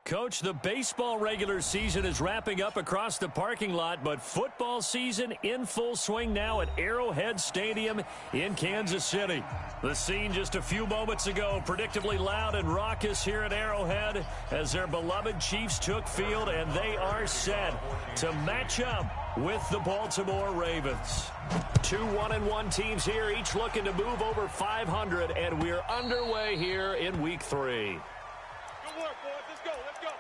Coach, the baseball regular season is wrapping up across the parking lot, but football season in full swing now at Arrowhead Stadium in Kansas City. The scene just a few moments ago, predictably loud and raucous here at Arrowhead as their beloved Chiefs took field, and they are set to match up with the Baltimore Ravens. Two 1-1 teams here, each looking to move over 500, and we're underway here in Week 3. Good work, boys. Let's go. Let's go.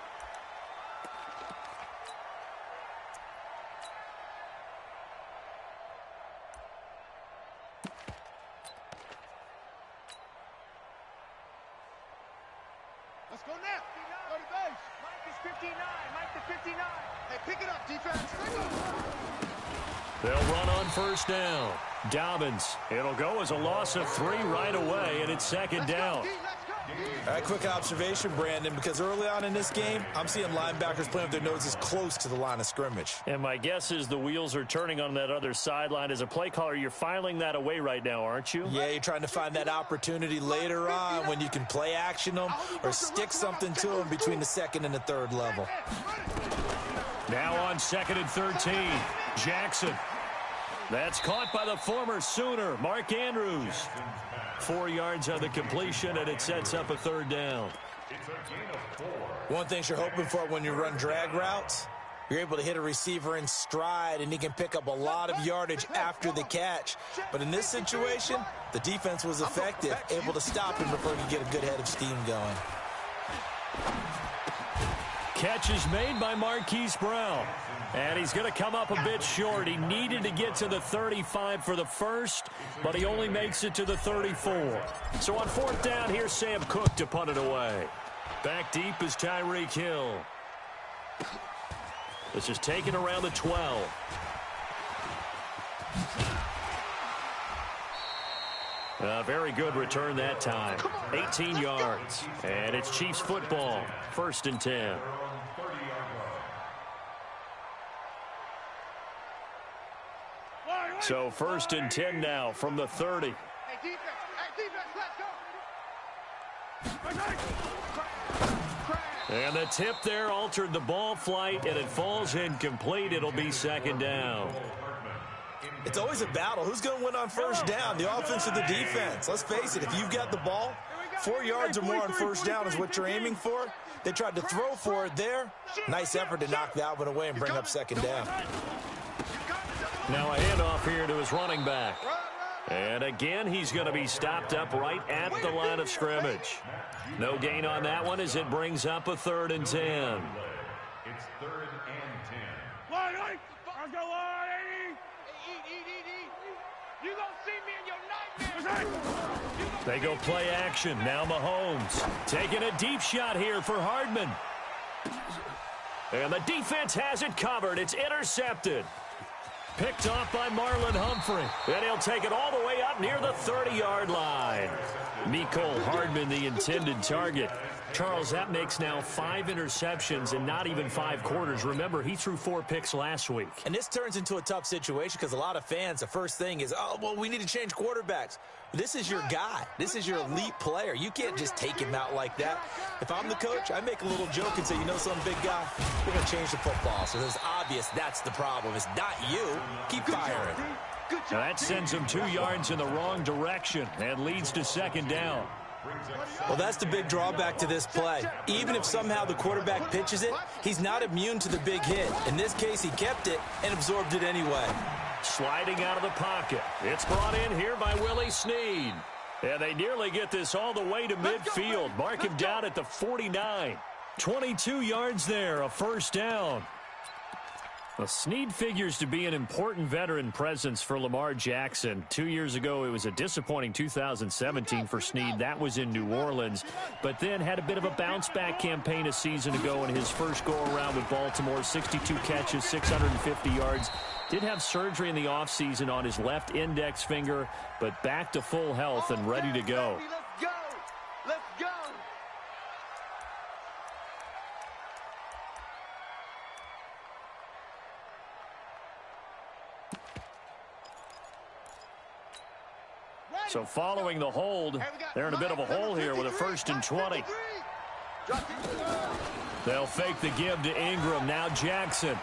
Let's go now. Go to base. Mike is 59. Mike to 59. Hey, pick it up, defense. They'll run on first down. Dobbins. It'll go as a loss of 3 right away, and it's second down. All right, quick observation, Brandon, because early on in this game, I'm seeing linebackers playing with their noses close to the line of scrimmage. And my guess is the wheels are turning on that other sideline. As a play caller, you're filing that away right now, aren't you? Yeah, you're trying to find that opportunity later on when you can play action them or stick something to them between the second and the third level. Now on 2nd and 13, Jackson. That's caught by the former Sooner, Mark Andrews. 4 yards on the completion, and it sets up a third down. One thing you're hoping for when you run drag routes, you're able to hit a receiver in stride, and he can pick up a lot of yardage after the catch. But in this situation, the defense was effective, able to stop him before he could get a good head of steam going. Catch is made by Marquise Brown. And he's going to come up a bit short. He needed to get to the 35 for the first, but he only makes it to the 34. So on 4th down, here's Sam Cook to punt it away. Back deep is Tyreek Hill. This is taken around the 12. A very good return that time. 18 yards. And it's Chiefs football. 1st and 10. So 1st and 10 now from the 30. Hey, defense. Let's go. And the tip there altered the ball flight, and it falls incomplete. It'll be 2nd down. It's always a battle. Who's going to win on first down, the offense or the defense? Let's face it, if you've got the ball, 4 yards or more on first down is what you're aiming for. They tried to throw for it there. Nice effort to knock that one away and bring up 2nd down. Now a handoff here to his running back. And again, he's going to be stopped up right at the line of scrimmage. No gain on that one as it brings up a 3rd and 10. It's 3rd and 10. Line, I'll go on, eat. You gonna see me in your nightmares. They go play action. Now Mahomes taking a deep shot here for Hardman. And the defense has it covered. It's intercepted. Picked off by Marlon Humphrey. And he'll take it all the way up near the 30-yard line. Mecole Hardman, the intended target. Charles, that makes now 5 interceptions in not even 5 quarters. Remember, he threw 4 picks last week. And this turns into a tough situation because a lot of fans, the first thing is, oh, well, we need to change quarterbacks. This is your guy. This is your elite player. You can't just take him out like that. If I'm the coach, I make a little joke and say, you know some big guy, we're going to change the football. So it's obvious that's the problem. It's not you. Keep firing. Now that sends him 2 yards in the wrong direction and leads to 2nd down. Well, that's the big drawback to this play. Even if somehow the quarterback pitches it, he's not immune to the big hit. In this case, he kept it and absorbed it anyway. Sliding out of the pocket. It's brought in here by Willie Snead. And they nearly get this all the way to midfield. Mark him down at the 49. 22 yards there, a 1st down. Well, Snead figures to be an important veteran presence for Lamar Jackson. 2 years ago, it was a disappointing 2017 for Snead. That was in New Orleans, but then had a bit of a bounce-back campaign a season ago in his first go-around with Baltimore. 62 catches, 650 yards. Did have surgery in the offseason on his left index finger, but back to full health and ready to go. Let's go. Let's go. So following the hold, they're in a bit of a hole here with a 1st and 20. They'll fake the give to Ingram. Now Jackson.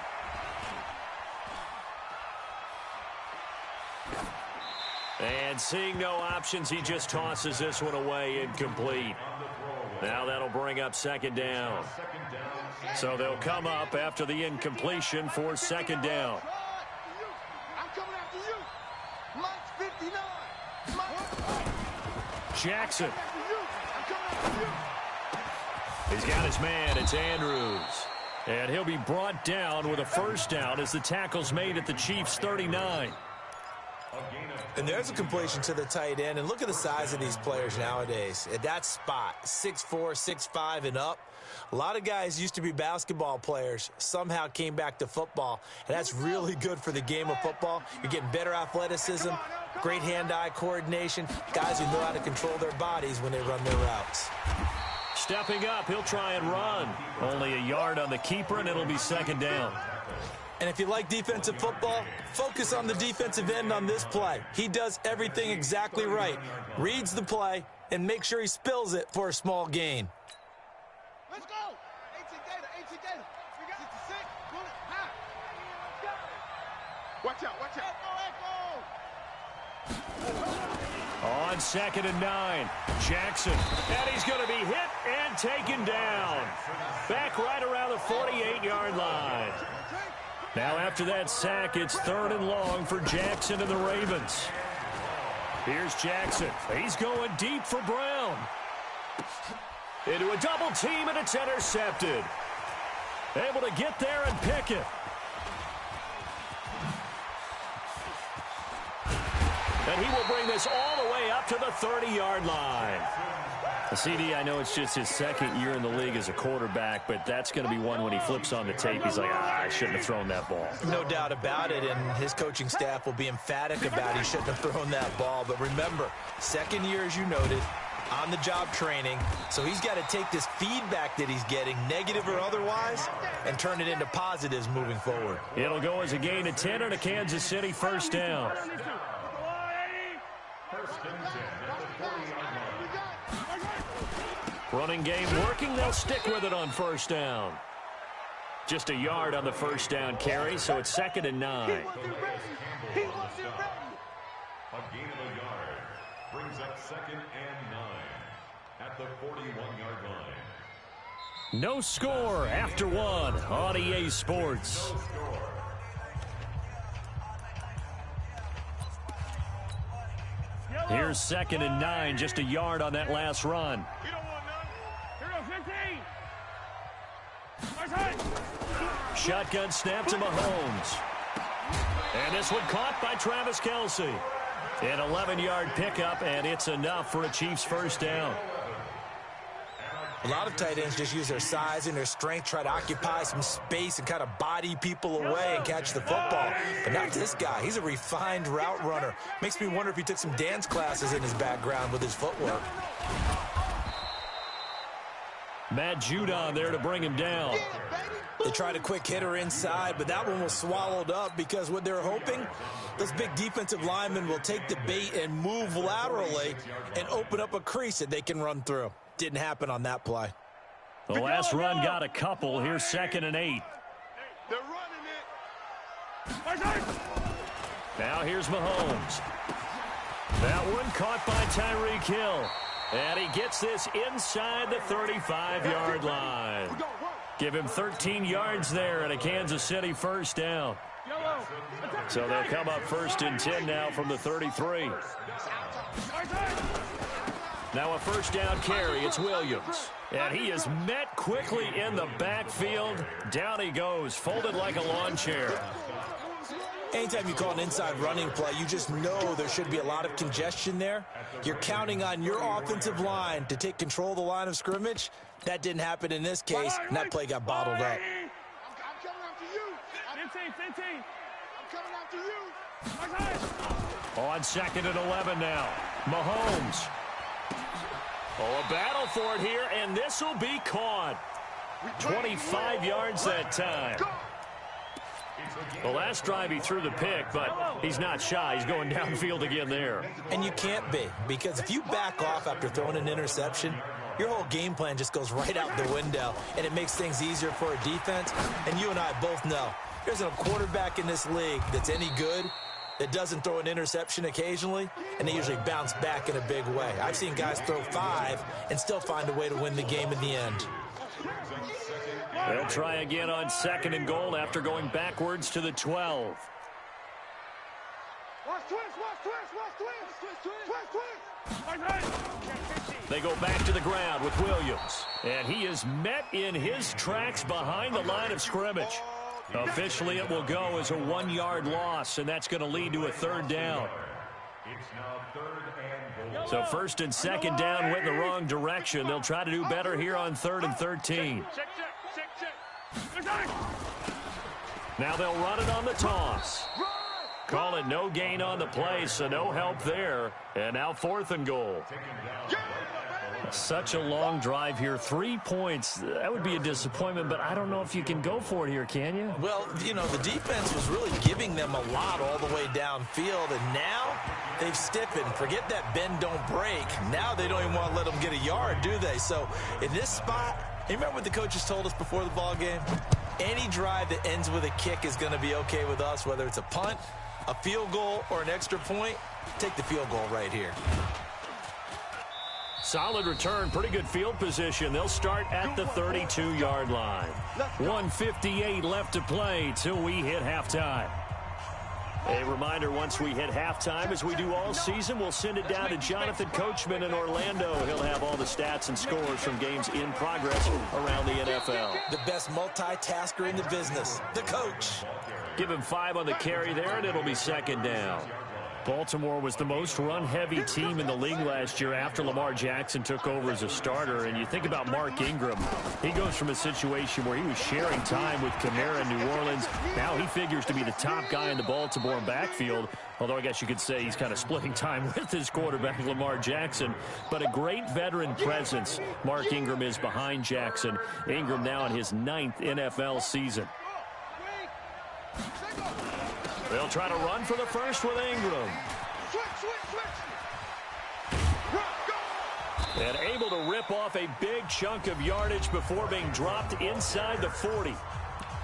And seeing no options, he just tosses this one away, incomplete. Now that'll bring up second down. So they'll come up after the incompletion for second down. Jackson. He's got his man. It's Andrews. And he'll be brought down with a first down as the tackle's made at the Chiefs' 39. And there's a completion to the tight end. And look at the size of these players nowadays. At that spot, 6'4", 6'5", and up. A lot of guys used to be basketball players, somehow came back to football. And that's really good for the game of football. You're getting better athleticism, great hand-eye coordination, guys who know how to control their bodies when they run their routes. Stepping up, he'll try and run. Only a yard on the keeper, and it'll be second down. And if you like defensive football, focus on the defensive end on this play. He does everything exactly right. Reads the play and make sure he spills it for a small gain. Let's go. 18 data. You got 66. Pull it. High. Watch out. On 2nd and 9, Jackson. And he's going to be hit and taken down. Back right around the 48-yard line. Now after that sack, it's 3rd and long for Jackson and the Ravens. Here's Jackson. He's going deep for Brown. Into a double team, and it's intercepted. Able to get there and pick it. And he will bring this all the way up to the 30-yard line. CD, I know it's just his second year in the league as a quarterback, but that's going to be one when he flips on the tape. He's like, I shouldn't have thrown that ball. No doubt about it, and his coaching staff will be emphatic about he shouldn't have thrown that ball. But remember, second year, as you noted, on-the-job training, so he's got to take this feedback that he's getting, negative or otherwise, and turn it into positives moving forward. It'll go as a gain of 10 and a Kansas City first down. Running game working. They'll stick with it on first down. Just a yard on the first down carry, so it's 2nd and 9. A gain of a yard brings up 2nd and 9 at the 41-yard line. No score after one on EA Sports. Here's 2nd and 9, just a yard on that last run. You don't want none. Here goes 15. Shotgun snap to Mahomes. And this one caught by Travis Kelce. An 11-yard pickup, and it's enough for a Chiefs first down. A lot of tight ends just use their size and their strength, try to occupy some space and kind of body people away and catch the football. But not this guy. He's a refined route runner. Makes me wonder if he took some dance classes in his background with his footwork. Matt Judon there to bring him down. They tried a quick hitter inside, but that one was swallowed up because what they're hoping, those big defensive linemen will take the bait and move laterally and open up a crease that they can run through. Didn't happen on that play. The last run got a couple. Here's 2nd and 8. They're running it. Now here's Mahomes. That one caught by Tyreek Hill. And he gets this inside the 35-yard line. Give him 13 yards there and a Kansas City first down. So they'll come up 1st and 10 now from the 33. Now a first down carry. It's Williams. And he is met quickly in the backfield. Down he goes, folded like a lawn chair. Anytime you call an inside running play, you just know there should be a lot of congestion there. You're counting on your offensive line to take control of the line of scrimmage. That didn't happen in this case, and that play got bottled up. I'm coming after you. 15. I'm coming after you. On 2nd and 11 now. Mahomes. Oh, a battle for it here, and this will be caught. 25 yards that time. The last drive he threw the pick, but he's not shy. He's going downfield again there. And you can't be, because if you back off after throwing an interception, your whole game plan just goes right out the window, and it makes things easier for a defense. And you and I both know there's a quarterback in this league that's any good that doesn't throw an interception occasionally, and they usually bounce back in a big way. I've seen guys throw 5 and still find a way to win the game in the end. They'll try again on 2nd and goal after going backwards to the 12. They go back to the ground with Williams, and he is met in his tracks behind the line of scrimmage. Officially, it will go as a 1-yard loss, and that's going to lead to a 3rd down. So 1st and 2nd down went in the wrong direction. They'll try to do better here on 3rd and 13. Now they'll run it on the toss. Call it no gain on the play, so no help there. And now 4th and goal. Such a long drive here. 3 points. That would be a disappointment, but I don't know if you can go for it here, can you? Well, you know, the defense was really giving them a lot all the way downfield, and now they've stiffened. Forget that bend, don't break. Now they don't even want to let them get a yard, do they? So in this spot, you remember what the coaches told us before the ball game? Any drive that ends with a kick is going to be okay with us, whether it's a punt, a field goal, or an extra point. Take the field goal right here. Solid return, pretty good field position. They'll start at the 32-yard line. 1:58 left to play till we hit halftime. A reminder, once we hit halftime, as we do all season, we'll send it down to Jonathan Coachman in Orlando. He'll have all the stats and scores from games in progress around the NFL. The best multitasker in the business, the coach. Give him 5 on the carry there, and it'll be 2nd down. Baltimore was the most run-heavy team in the league last year after Lamar Jackson took over as a starter. And you think about Mark Ingram. He goes from a situation where he was sharing time with Kamara in New Orleans. Now he figures to be the top guy in the Baltimore backfield. Although I guess you could say he's kind of splitting time with his quarterback, Lamar Jackson. But a great veteran presence Mark Ingram is behind Jackson. Ingram now in his 9th NFL season. They'll try to run for the first with Ingram. And able to rip off a big chunk of yardage before being dropped inside the 40.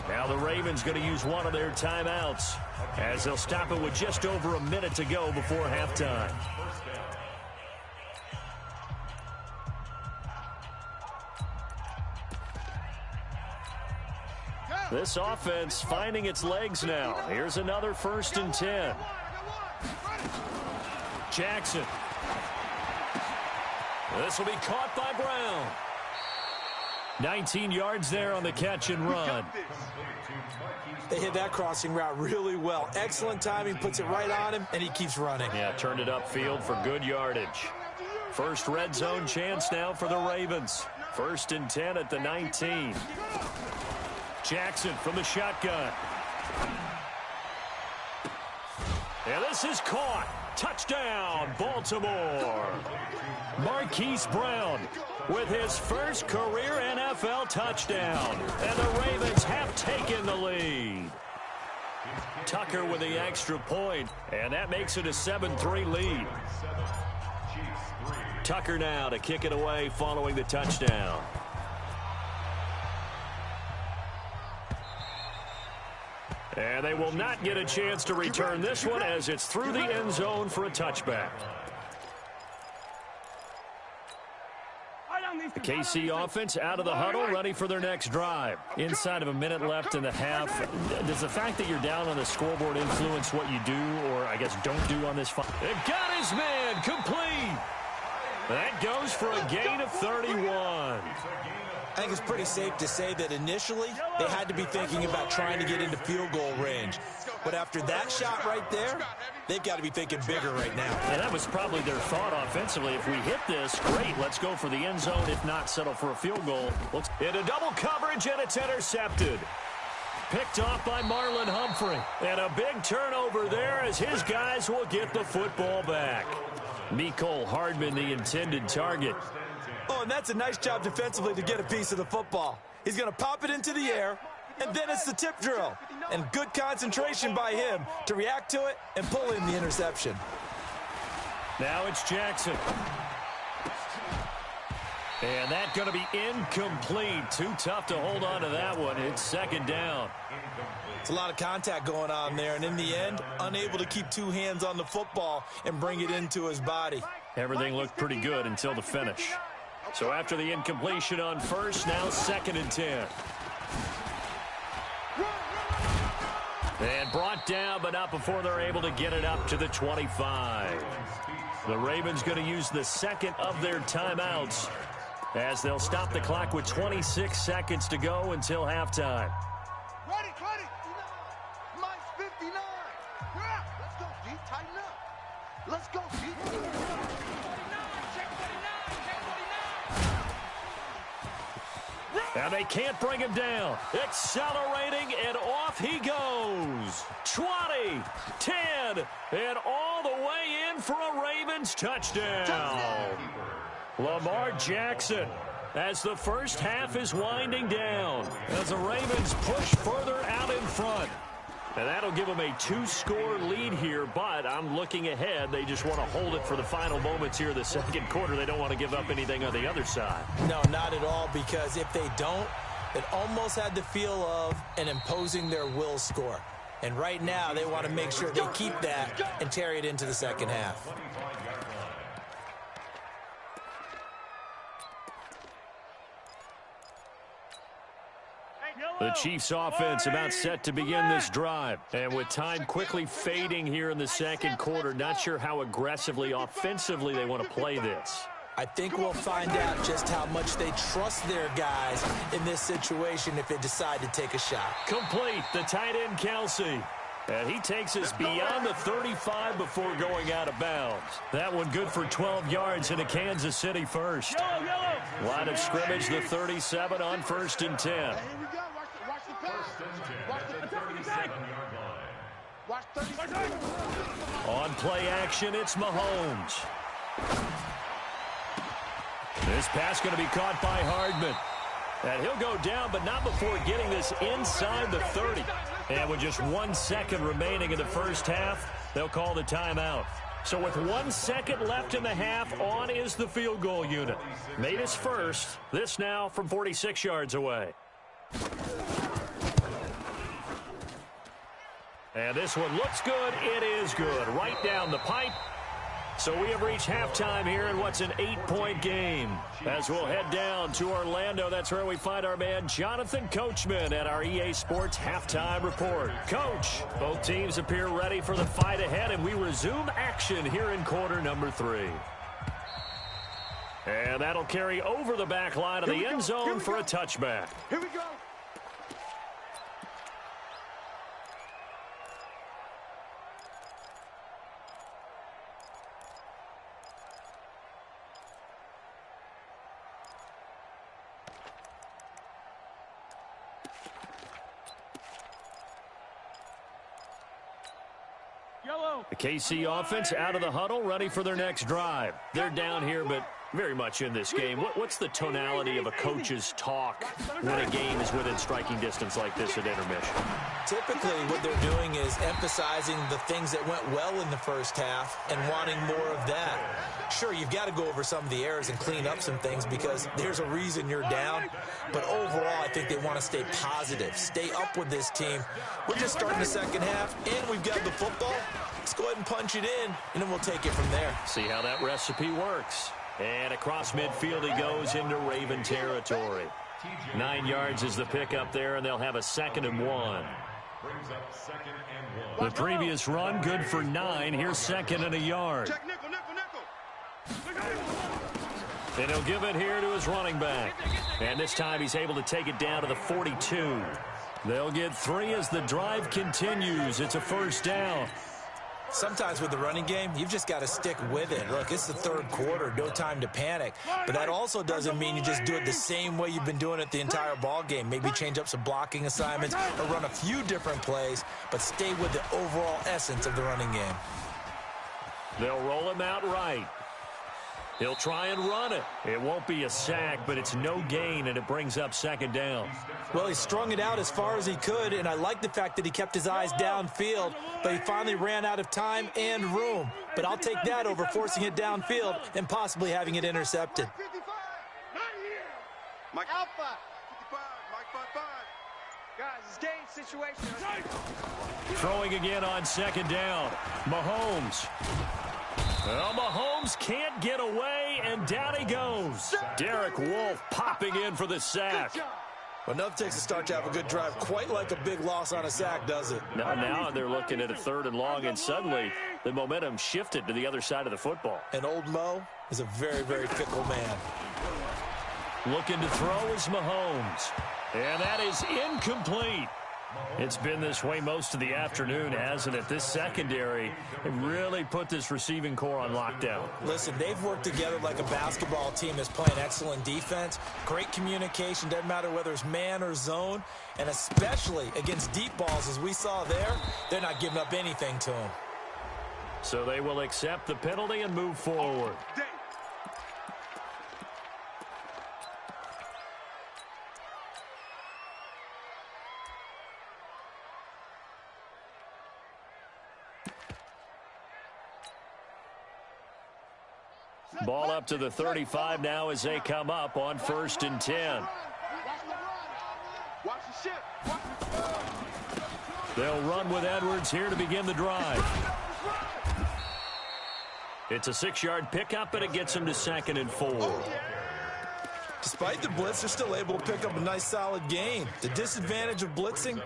Now the Ravens going to use one of their timeouts as they'll stop it with just over a minute to go before halftime. This offense finding its legs now. Here's another 1st and 10. Jackson. This will be caught by Brown. 19 yards there on the catch and run. They hit that crossing route really well. Excellent timing, puts it right on him, and he keeps running. Yeah, turned it upfield for good yardage. First red zone chance now for the Ravens. 1st and 10 at the 19. Jackson from the shotgun. And this is caught. Touchdown, Baltimore. Marquise Brown with his first career NFL touchdown. And the Ravens have taken the lead. Tucker with the extra point, and that makes it a 7-3 lead. Tucker now to kick it away following the touchdown. And they will not get a chance to return this one as it's through the end zone for a touchback. The KC offense out of the huddle, ready for their next drive. Inside of a minute left in the half. Does the fact that you're down on the scoreboard influence what you do, or I guess don't do on this fight? It got his man complete. That goes for a gain of 31. I think it's pretty safe to say that initially they had to be thinking about trying to get into field goal range. But after that shot right there, they've got to be thinking bigger right now. And that was probably their thought offensively. If we hit this, great, let's go for the end zone. If not, settle for a field goal. Into double coverage, and it's intercepted. Picked off by Marlon Humphrey. And a big turnover there as his guys will get the football back. Mecole Hardman, the intended target. Oh, and that's a nice job defensively to get a piece of the football. He's going to pop it into the air, and then it's the tip drill. And good concentration by him to react to it and pull in the interception. Now it's Jackson. And that's going to be incomplete. Too tough to hold on to that one. It's second down. It's a lot of contact going on there, and in the end, unable to keep two hands on the football and bring it into his body. Everything looked pretty good until the finish. So after the incompletion on first, now second and 10. And brought down, but not before they're able to get it up to the 25. The Ravens going to use the second of their timeouts as they'll stop the clock with 26 seconds to go until halftime. Ready. Minus 59. We're out. Let's go, G. Tighten up. Let's go, G. And they can't bring him down. Accelerating, and off he goes. 20, 10, and all the way in for a Ravens touchdown. Lamar Jackson, as the first half is winding down, as the Ravens push further out in front. And that'll give them a 2-score lead here, but I'm looking ahead. They just want to hold it for the final moments here of the second quarter. They don't want to give up anything on the other side. No, not at all, because if they don't, it almost had the feel of an imposing their will score. And right now, they want to make sure they keep that and carry it into the second half. The Chiefs offense about set to begin this drive. And with time quickly fading here in the second quarter, not sure how aggressively, offensively they want to play this. I think we'll find out just how much they trust their guys in this situation if they decide to take a shot. Complete, the tight end Kelsey. And he takes us beyond the 35 before going out of bounds. That one good for 12 yards into Kansas City first. Line of scrimmage, the 37 on 1st and 10. Here we go. Watch the pass. Watch the 37-yard line. Watch 37. On play action, it's Mahomes. This pass going to be caught by Hardman. And he'll go down, but not before getting this inside the 30. And with just 1 second remaining in the first half, they'll call the timeout. So with 1 second left in the half, on is the field goal unit. Made his first. This now from 46 yards away. And this one looks good. It is good. Right down the pipe. So we have reached halftime here in what's an 8-point game. As we'll head down to Orlando, that's where we find our man Jonathan Coachman at our EA Sports Halftime Report. Coach, both teams appear ready for the fight ahead, and we resume action here in quarter number 3. And that'll carry over the back line of the end zone for a touchback. Here we go. The KC offense out of the huddle, ready for their next drive. They're down here, but very much in this game. What's the tonality of a coach's talk when a game is within striking distance like this at intermission? Typically, what they're doing is emphasizing the things that went well in the first half and wanting more of that. Sure, you've got to go over some of the errors and clean up some things because there's a reason you're down. But overall, I think they want to stay positive, stay up with this team. We're just starting the second half, and we've got the football. Let's go ahead and punch it in, and then we'll take it from there. See how that recipe works. And across midfield he goes into Raven territory. 9 yards is the pickup there, and they'll have a 2nd and 1. The previous run, good for 9. Here's 2nd and a yard. Check nickel. And he'll give it here to his running back. And this time he's able to take it down to the 42. They'll get 3 as the drive continues. It's a first down. Sometimes with the running game, you've just got to stick with it. Look, it's the third quarter, no time to panic. But that also doesn't mean you just do it the same way you've been doing it the entire ball game. Maybe change up some blocking assignments or run a few different plays, but stay with the overall essence of the running game. They'll roll him out right. He'll try and run it. It won't be a sack, but it's no gain, and it brings up 2nd down. Well, he strung it out as far as he could, and I like the fact that he kept his eyes downfield, but he finally ran out of time and room. But I'll take that over forcing it downfield and possibly having it intercepted. 55, 90. Mike Alpha. 55. Mike 55. Guys, it's game situation. Throwing again on second down. Mahomes. Well, Mahomes can't get away, and down he goes. Derek Wolfe popping in for the sack. Well, nothing takes a start to have a good drive, quite like a big loss on a sack, does it? Now they're looking at a 3rd and long, and suddenly the momentum shifted to the other side of the football. And old Mo is a very, very fickle man. Looking to throw is Mahomes. And that is incomplete. It's been this way most of the afternoon, hasn't it? This secondary really put this receiving core on lockdown. Listen, they've worked together like a basketball team that's playing excellent defense. Great communication, doesn't matter whether it's man or zone. And especially against deep balls, as we saw there, they're not giving up anything to them. So they will accept the penalty and move forward. Ball up to the 35 now as they come up on 1st and 10. They'll run with Edwards here to begin the drive. It's a 6-yard pickup, and it gets them to 2nd and 4. Despite the blitz, they're still able to pick up a nice, solid gain. The disadvantage of blitzing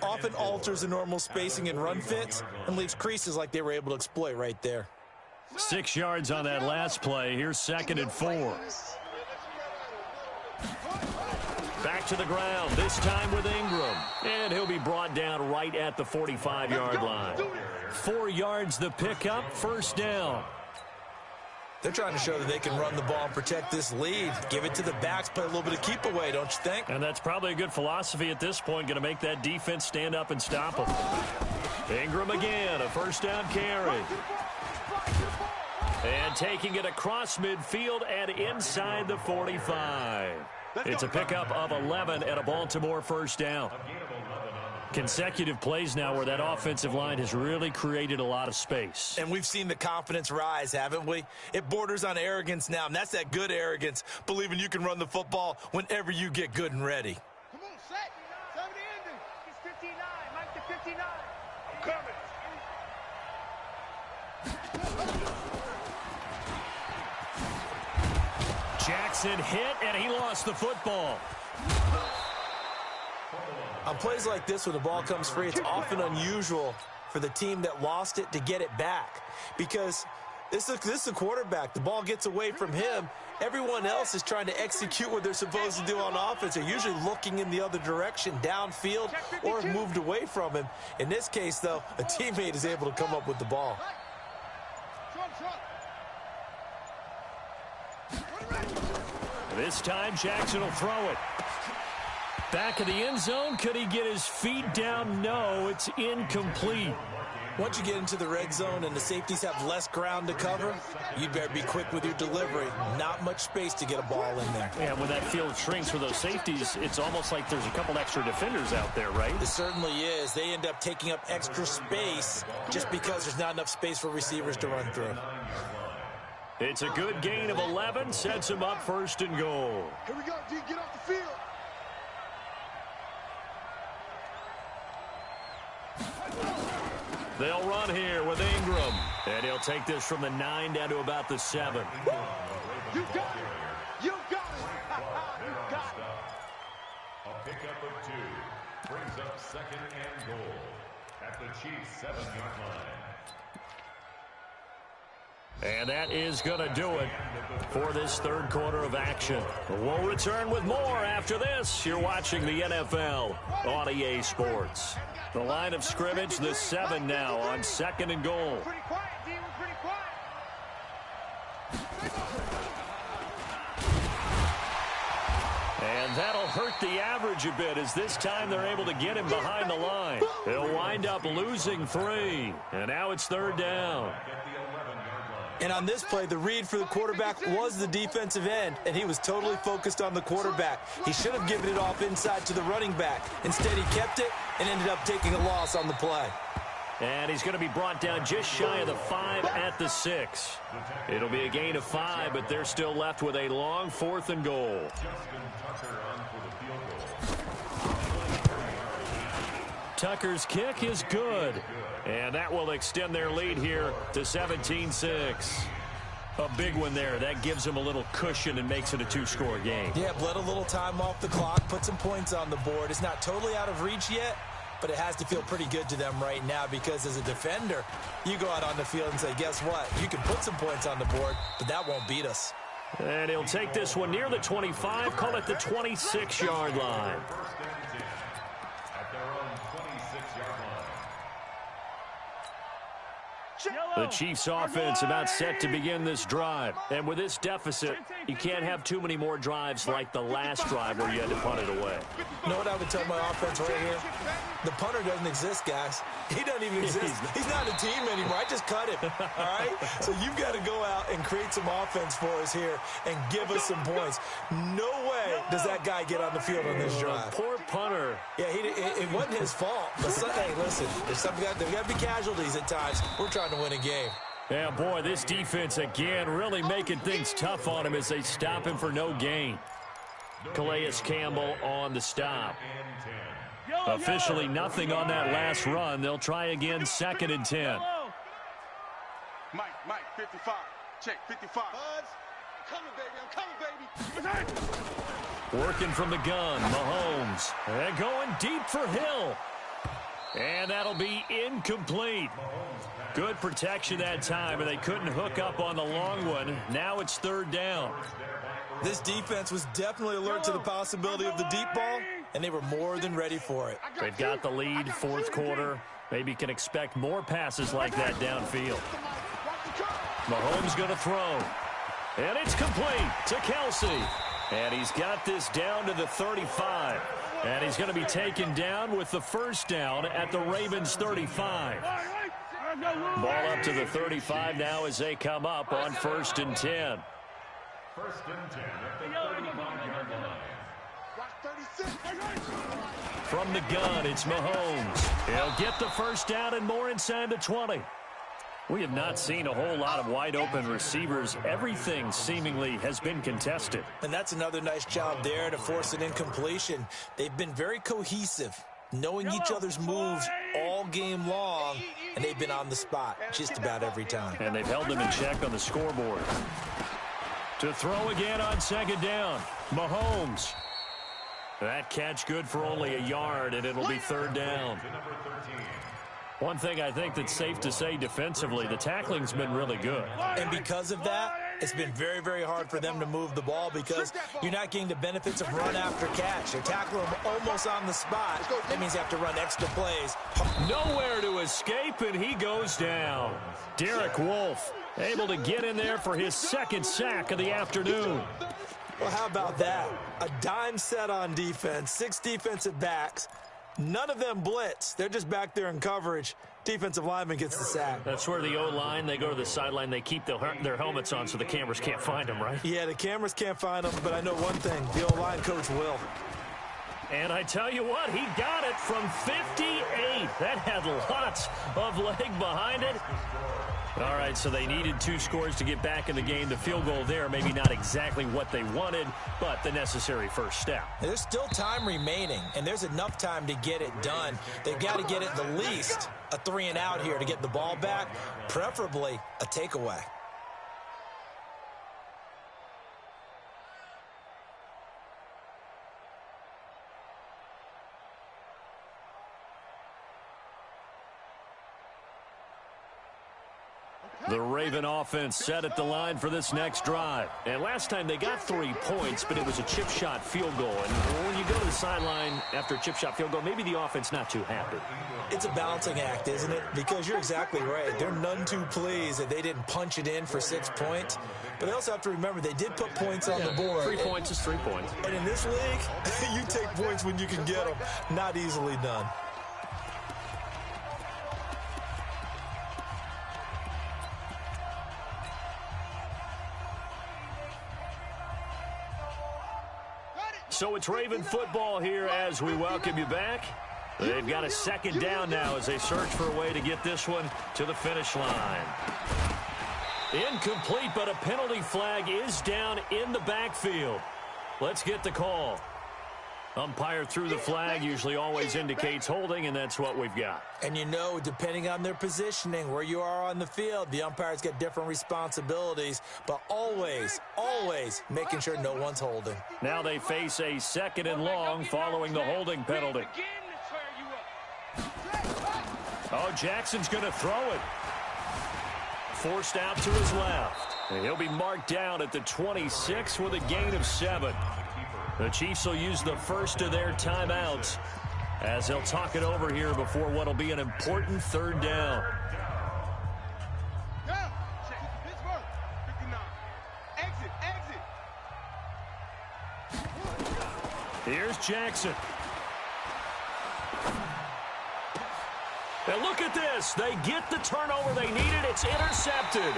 often alters the normal spacing and run fits and leaves creases like they were able to exploit right there. 6 yards on that last play. Here's 2nd and 4. Back to the ground, this time with Ingram. And he'll be brought down right at the 45-yard line. 4 yards the pickup, 1st down. They're trying to show that they can run the ball and protect this lead. Give it to the backs, play a little bit of keep away, don't you think? And that's probably a good philosophy at this point, going to make that defense stand up and stop them. Ingram again, a 1st down carry. And taking it across midfield and inside the 45. It's a pickup of 11 and a Baltimore 1st down. Consecutive plays now where that offensive line has really created a lot of space. And we've seen the confidence rise, haven't we? It borders on arrogance now, and that's that good arrogance, believing you can run the football whenever you get good and ready. Come on, set. 70 ending. It's 59. Mike to 59. I'm coming. Jackson hit, and he lost the football. On plays like this where the ball comes free, it's often unusual for the team that lost it to get it back. Because this is a quarterback. The ball gets away from him. Everyone else is trying to execute what they're supposed to do on offense. They're usually looking in the other direction, downfield, or have moved away from him. In this case, though, a teammate is able to come up with the ball. This time, Jackson will throw it. Back of the end zone. Could he get his feet down? No, it's incomplete. Once you get into the red zone and the safeties have less ground to cover, you'd better be quick with your delivery. Not much space to get a ball in there. Yeah, when that field shrinks with those safeties, it's almost like there's a couple extra defenders out there, right? It certainly is. They end up taking up extra space just because there's not enough space for receivers to run through. It's a good gain of 11, sets him up 1st and goal. Here we go, D. Get off the field. They'll run here with Ingram. And he'll take this from the 9 down to about the 7. You got it. You got it. You got it. A pickup of 2 brings up 2nd and goal at the Chiefs' 7-yard line. And that is going to do it for this 3rd quarter of action. We'll return with more after this. You're watching the NFL on EA Sports. The line of scrimmage, the 7 now on 2nd and goal. Pretty quiet, D. We're pretty quiet. And that'll hurt the average a bit as this time they're able to get him behind the line. He'll wind up losing 3. And now it's 3rd down. And on this play, the read for the quarterback was the defensive end, and he was totally focused on the quarterback. He should have given it off inside to the running back. Instead, he kept it and ended up taking a loss on the play. And he's going to be brought down just shy of the 5 at the 6. It'll be a gain of 5, but they're still left with a long 4th and goal. Tucker's kick is good. And that will extend their lead here to 17-6. A big one there. That gives them a little cushion and makes it a 2-score game. Yeah, bled a little time off the clock, put some points on the board. It's not totally out of reach yet, but it has to feel pretty good to them right now because as a defender, you go out on the field and say, guess what? You can put some points on the board, but that won't beat us. And he'll take this one near the 25, call it the 26-yard line. The Chiefs offense about set to begin this drive. And with this deficit, you can't have too many more drives like the last drive where you had to punt it away. You know what I would tell my offense right here? The punter doesn't exist, guys. He doesn't even exist. He's not a team anymore. I just cut him, all right? So you've got to go out and create some offense for us here and give us some points. No way does that guy get on the field on this drive. Poor punter. Yeah, it wasn't his fault. But hey, listen, there's got to be casualties at times. We're trying to win a game. Yeah, boy, this defense again really making things tough on him as they stop him for no gain. Calais Campbell on the stop. Officially nothing on that last run. They'll try again 2nd and 10. Mike, 55. Check, 55. Buzz, I'm coming, baby. I'm coming, baby. Working from the gun, Mahomes. And going deep for Hill. And that'll be incomplete. Good protection that time, and they couldn't hook up on the long one. Now it's 3rd down. This defense was definitely alert to the possibility of the deep ball, and they were more than ready for it. They've got the lead, 4th quarter. Maybe can expect more passes like that downfield. Mahomes going to throw. And it's complete to Kelsey. And he's got this down to the 35. And he's going to be taken down with the 1st down at the Ravens' 35. Ball up to the 35 now as they come up on 1st and 10. 1st and 10 at the 35-yard line. From the gun, it's Mahomes. He'll get the 1st down and more inside the 20. We have not seen a whole lot of wide-open receivers. Everything seemingly has been contested. And that's another nice job there to force an incompletion. They've been very cohesive, knowing each other's moves all game long, and they've been on the spot just about every time. And they've held them in check on the scoreboard. To throw again on 2nd down, Mahomes. That catch good for only a yard, and it'll be 3rd down. One thing I think that's safe to say defensively, the tackling's been really good. And because of that, it's been very, very hard for them to move the ball because you're not getting the benefits of run after catch. They're tackling them almost on the spot. That means you have to run extra plays. Nowhere to escape, and he goes down. Derek Wolfe able to get in there for his 2nd sack of the afternoon. Well, how about that? A dime set on defense, 6 defensive backs. None of them blitz. They're just back there in coverage. Defensive lineman gets the sack. That's where the O-line, they go to the sideline, they keep their helmets on so the cameras can't find them, right? Yeah, the cameras can't find them, but I know one thing. The O-line coach will. And I tell you what, he got it from 58. That had lots of leg behind it. All right, so they needed 2 scores to get back in the game. The field goal there, maybe not exactly what they wanted, but the necessary 1st step. There's still time remaining, and there's enough time to get it done. They've got to get at the least a 3-and-out here to get the ball back, preferably a takeaway. The Raven offense set at the line for this next drive. And last time they got 3 points, but it was a chip shot field goal. And when you go to the sideline after a chip shot field goal, maybe the offense not too happy. It's a balancing act, isn't it? Because you're exactly right. They're none too pleased that they didn't punch it in for 6 points. But they also have to remember they did put points on the board. 3 points is 3 points. And in this league, you take points when you can get them. Not easily done. So it's Raven football here as we welcome you back. They've got a second down now as they search for a way to get this one to the finish line. Incomplete, but a penalty flag is down in the backfield. Let's get the call. Umpire threw the flag, usually always indicates holding, and that's what we've got. And you know, depending on their positioning, where you are on the field, the umpires get different responsibilities, but always making sure no one's holding. Now they face a second and long following the holding penalty. Oh, Jackson's going to throw it. Forced out to his left. And he'll be marked down at the 26 with a gain of 7. The Chiefs will use the first of their timeouts as they'll talk it over here before what will be an important third down. Here's Jackson. And look at this. They get the turnover they needed. It's intercepted.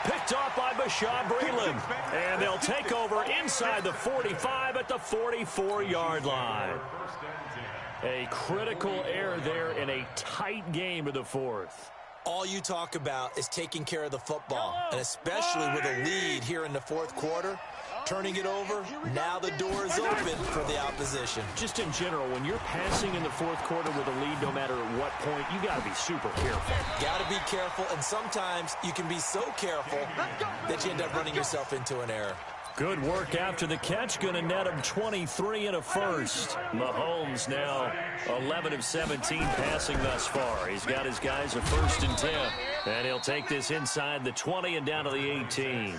Picked off by Bashaud Breeland. And they'll take over inside the 45 at the 44-yard line. A critical error there in a tight game of the fourth. All you talk about is taking care of the football, and especially with a lead here in the fourth quarter. Turning it over, now the door is open for the opposition. Just in general, when you're passing in the fourth quarter with a lead, no matter at what point, you got to be super careful. Got to be careful, and sometimes you can be so careful that you end up running yourself into an error. Good work after the catch. Going to net him 23 and a first. Mahomes now 11 of 17 passing thus far. He's got his guys a 1st and 10. And he'll take this inside the 20 and down to the 18.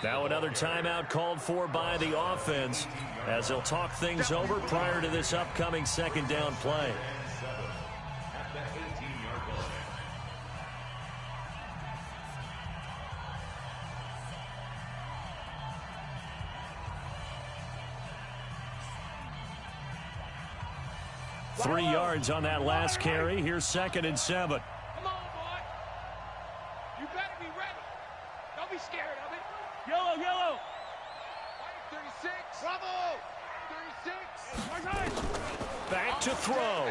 Now another timeout called for by the offense as they'll talk things over prior to this upcoming second down play. Three yards on that last carry. Here's 2nd and 7. Come on, boy. You better be ready. Don't be scared of it. Yellow, yellow. 36. Bravo. 36. Back to throw.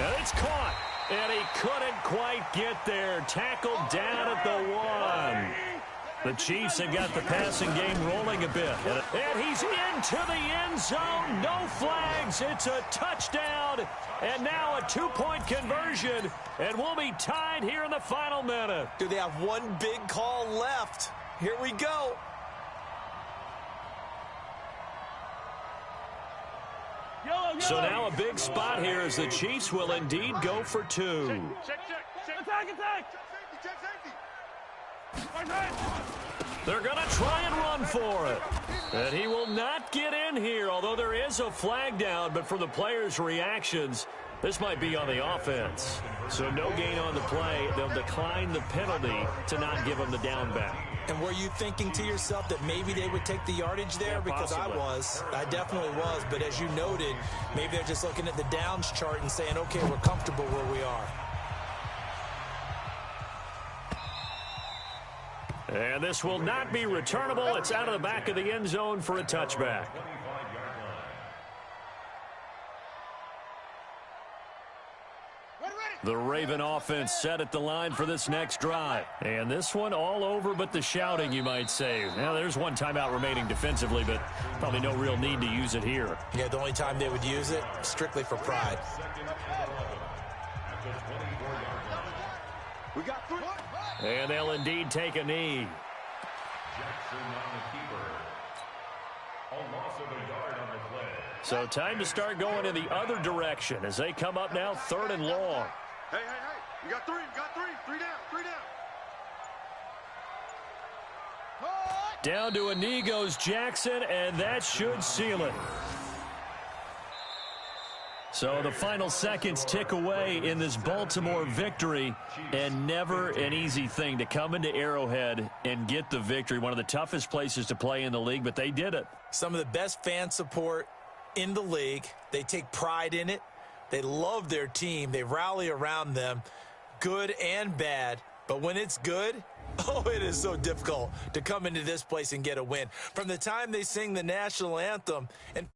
And it's caught. And he couldn't quite get there. Tackled down at the 1. The Chiefs have got the passing game rolling a bit. And he's into the end zone. No flags. It's a touchdown. And now a 2-point conversion. And we'll be tied here in the final minute. Do they have one big call left? Here we go. So now a big spot here as the Chiefs will indeed go for 2. Check. Attack. They're going to try and run for it. And he will not get in here, although there is a flag down. But for the players' reactions, this might be on the offense. So no gain on the play. They'll decline the penalty to not give them the down back. And were you thinking to yourself that maybe they would take the yardage there? Because possibly. I definitely was. But as you noted, maybe they're just looking at the downs chart and saying, okay, we're comfortable where we are. And this will not be returnable. It's out of the back of the end zone for a touchback. The Raven offense set at the line for this next drive. And this one all over but the shouting, you might say. Now, there's one timeout remaining defensively, but probably no real need to use it here. Yeah, the only time they would use it, strictly for pride. We got 3. And they'll indeed take a knee. Jackson on the keeper. A loss of a yard on the play. So time to start going in the other direction as they come up now 3rd and long. Hey. We got 3. 3 down. Down to a knee goes Jackson, and that should seal it. So the final seconds tick away in this Baltimore victory, and never an easy thing to come into Arrowhead and get the victory. One of the toughest places to play in the league, but they did it. Some of the best fan support in the league. They take pride in it. They love their team. They rally around them, good and bad. But when it's good, oh, it is so difficult to come into this place and get a win. From the time they sing the national anthem and